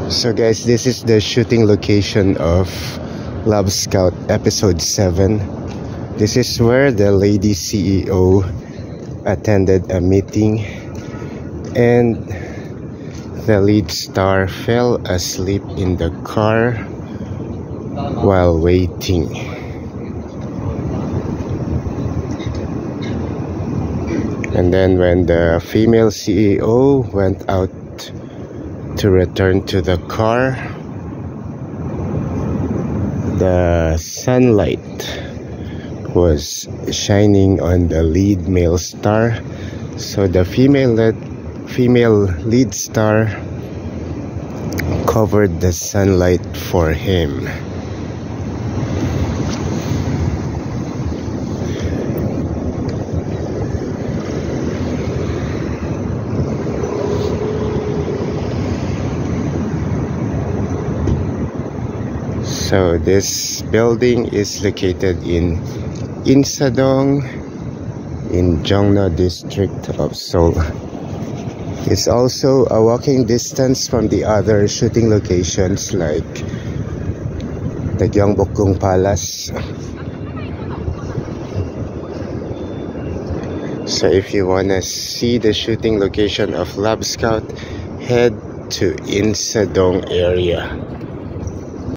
So guys, this is the shooting location of Love Scout episode 7. This is where the lady CEO attended a meeting and the lead star fell asleep in the car while waiting. And then when the female CEO went out to return to the car, the sunlight was shining on the lead male star, so the female lead star covered the sunlight for him. So this building is located in Insadong in Jongno district of Seoul. It's also a walking distance from the other shooting locations like the Gyeongbokgung Palace. So if you want to see the shooting location of Love Scout, head to Insadong area.